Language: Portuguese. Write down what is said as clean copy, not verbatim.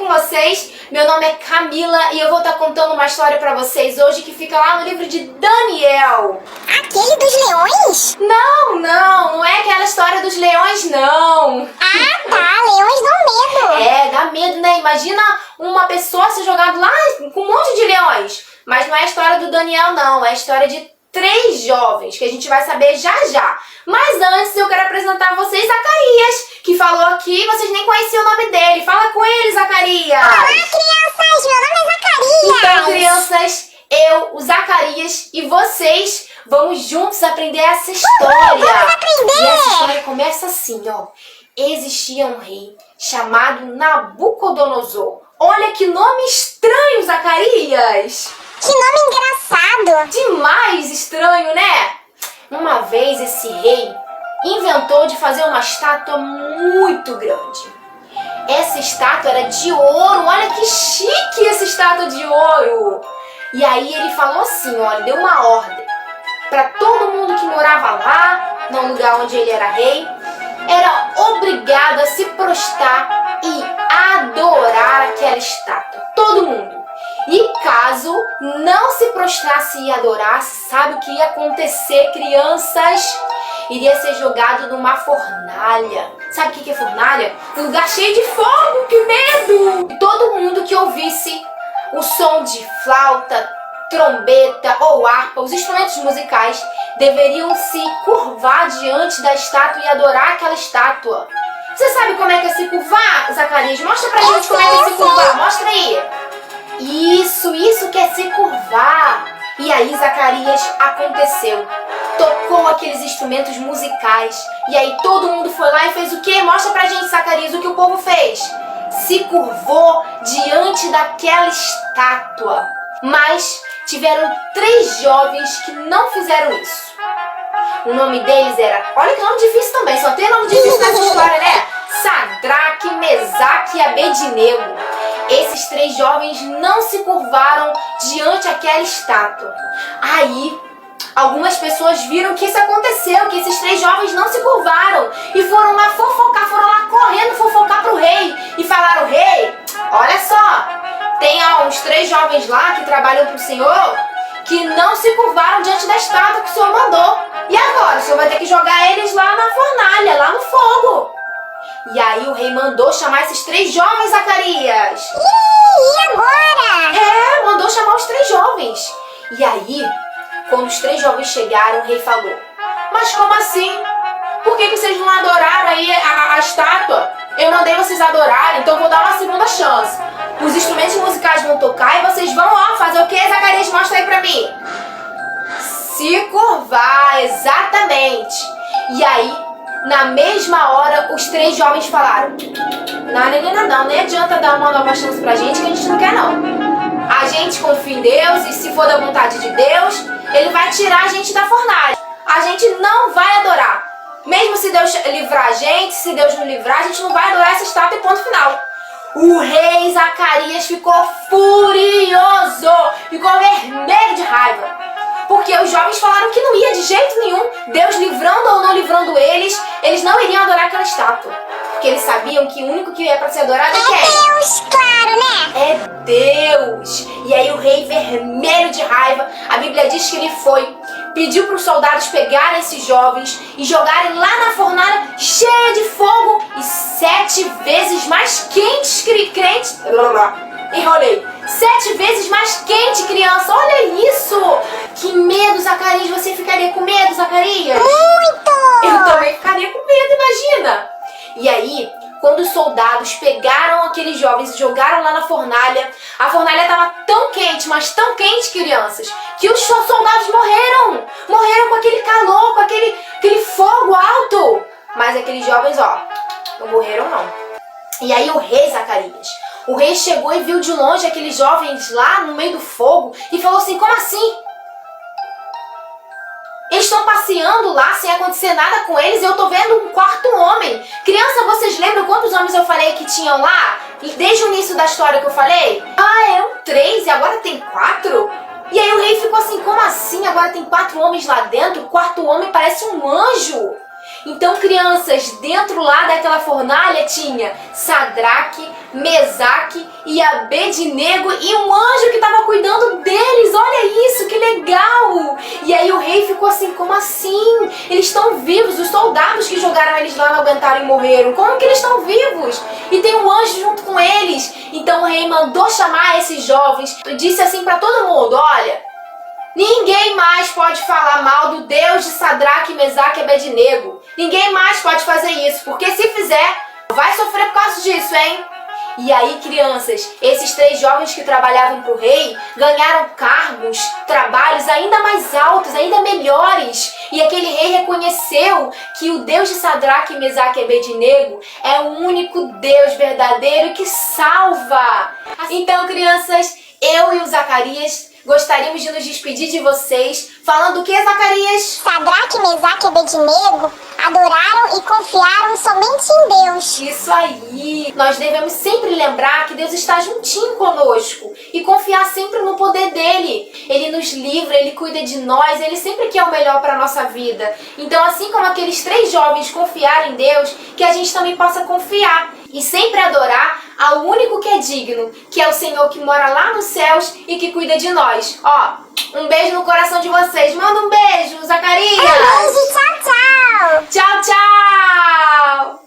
com vocês? Meu nome é Camila e eu vou estar contando uma história pra vocês hoje que fica lá no livro de Daniel. Aquele dos leões? Não é aquela história dos leões, não. Ah, tá, leões dão medo. É, dá medo, né? Imagina uma pessoa ser jogada lá com um monte de leões. Mas não é a história do Daniel, não. É a história de 3 jovens, que a gente vai saber já já. Mas antes eu quero apresentar a vocês Zacarias, que falou aqui, vocês nem conheciam o nome dele. Fala com ele, Zacarias. Olá, crianças, meu nome é Zacarias. Então, crianças, eu, o Zacarias e vocês vamos juntos aprender essa história. Vamos aprender. E essa história começa assim, ó. Existia um rei chamado Nabucodonosor. Olha que nome estranho, Zacarias. Que nome engraçado. Demais estranho, né? Uma vez esse rei inventou de fazer uma estátua muito grande. Essa estátua era de ouro. Olha que chique essa estátua de ouro. E aí ele falou assim, olha, deu uma ordem para todo mundo que morava lá, no lugar onde ele era rei, era obrigado a se prostrar e adorar aquela estátua. Todo mundo. E caso não se prostrasse e adorasse, sabe o que ia acontecer, crianças? Iria ser jogado numa fornalha. Sabe o que é fornalha? Um lugar cheio de fogo, que medo! E todo mundo que ouvisse o som de flauta, trombeta ou harpa, os instrumentos musicais, deveriam se curvar diante da estátua e adorar aquela estátua. Você sabe como é que é se curvar, Zacarias? Mostra pra gente como é que é se curvar. Mostra aí. Isso que é se curvar. E aí, Zacarias, aconteceu. Tocou aqueles instrumentos musicais. E aí todo mundo foi lá e fez o quê? Mostra pra gente, Zacarias, o que o povo fez. Se curvou diante daquela estátua. Mas tiveram 3 jovens que não fizeram isso. O nome deles era... Olha que nome difícil também. Só tem nome difícil nessa história, né? Sadraque, Mesaque e Abednego. Esses 3 jovens não se curvaram diante daquela estátua. Aí, algumas pessoas viram que isso aconteceu, que esses 3 jovens não se curvaram. E foram lá fofocar, foram lá correndo fofocar pro rei. E falaram, rei, olha só, tem uns 3 jovens lá que trabalham pro senhor que não se curvaram diante da estátua que o senhor mandou. E agora? O senhor vai ter que jogar eles lá na fornalha, lá no fogo. E aí o rei mandou chamar esses 3 jovens, Zacarias. E agora? É, mandou chamar os 3 jovens. E aí, quando os 3 jovens chegaram, o rei falou, mas como assim? Por que vocês não adoraram aí a estátua? Eu mandei vocês adorarem, então eu vou dar uma segunda chance. Os instrumentos musicais vão tocar e vocês vão, fazer o que, Zacarias? Mostra aí pra mim. Se curvar, exatamente. E aí, na mesma hora, os 3 jovens falaram, não, nem adianta dar uma nova chance pra gente, que a gente não quer não. A gente confia em Deus e se for da vontade de Deus, Ele vai tirar a gente da fornalha. A gente não vai adorar. Mesmo se Deus livrar a gente, se Deus não livrar, a gente não vai adorar essa estátua e ponto final. O rei Zacarias ficou furioso, ficou vermelho de raiva. Porque os jovens falaram que não ia de jeito nenhum, Deus livrando ou não livrando eles não iriam adorar aquela estátua. Porque eles sabiam que o único que é para ser adorado é quem? É Deus, claro, né? É Deus. E aí o rei, vermelho de raiva, a Bíblia diz que ele foi, pediu para os soldados pegarem esses jovens e jogarem lá na fornalha cheia de fogo e 7 vezes mais quentes, crentes. Enrolei. 7 vezes mais quente, criança. Olha isso. Que medo, Zacarias. Você ficaria com medo, Zacarias? Muito! Eu também ficaria com medo, imagina. E aí, quando os soldados pegaram aqueles jovens e jogaram lá na fornalha, a fornalha estava tão quente, mas tão quente, crianças, que os soldados morreram. Morreram com aquele calor, com aquele fogo alto. Mas aqueles jovens, não morreram não. E aí o rei Zacarias, o rei chegou e viu de longe aqueles jovens lá no meio do fogo e falou assim, como assim? Eles estão passeando lá sem acontecer nada com eles e eu tô vendo um 4º homem. Criança, vocês lembram quantos homens eu falei que tinham lá? E desde o início da história que eu falei? Eram 3 e agora tem 4? E aí o rei ficou assim, como assim? Agora tem 4 homens lá dentro? O 4º homem parece um anjo. Então, crianças, dentro lá daquela fornalha tinha Sadraque, Mesaque e Abednego e um anjo que estava cuidando deles. Olha isso, que legal! E aí o rei ficou assim, como assim? Eles estão vivos, os soldados que jogaram eles lá não aguentaram e morreram. Como que eles estão vivos? E tem um anjo junto com eles. Então o rei mandou chamar esses jovens e disse assim para todo mundo, olha, ninguém mais pode falar mal do Deus de Sadraque, Mesaque e Abednego. Ninguém mais pode fazer isso, porque se fizer, vai sofrer por causa disso, hein? E aí, crianças, esses 3 jovens que trabalhavam para o rei ganharam cargos, trabalhos ainda mais altos, ainda melhores. E aquele rei reconheceu que o Deus de Sadraque, Mesaque e Abednego é o único Deus verdadeiro que salva. Então, crianças, eu e o Zacarias gostaríamos de nos despedir de vocês falando o que, Zacarias? Sadraque, Mesaque e Abednego adoraram e confiaram somente em Deus. Isso aí! Nós devemos sempre lembrar que Deus está juntinho conosco e confiar sempre no poder dele. Ele nos livra, ele cuida de nós, ele sempre quer o melhor para a nossa vida. Então, assim como aqueles 3 jovens confiaram em Deus, que a gente também possa confiar e sempre adorar ao único que é digno, que é o Senhor que mora lá nos céus e que cuida de nós. Ó, um beijo no coração de vocês. Manda um beijo, Zacarias! Um beijo, tchau, tchau! Tchau, tchau!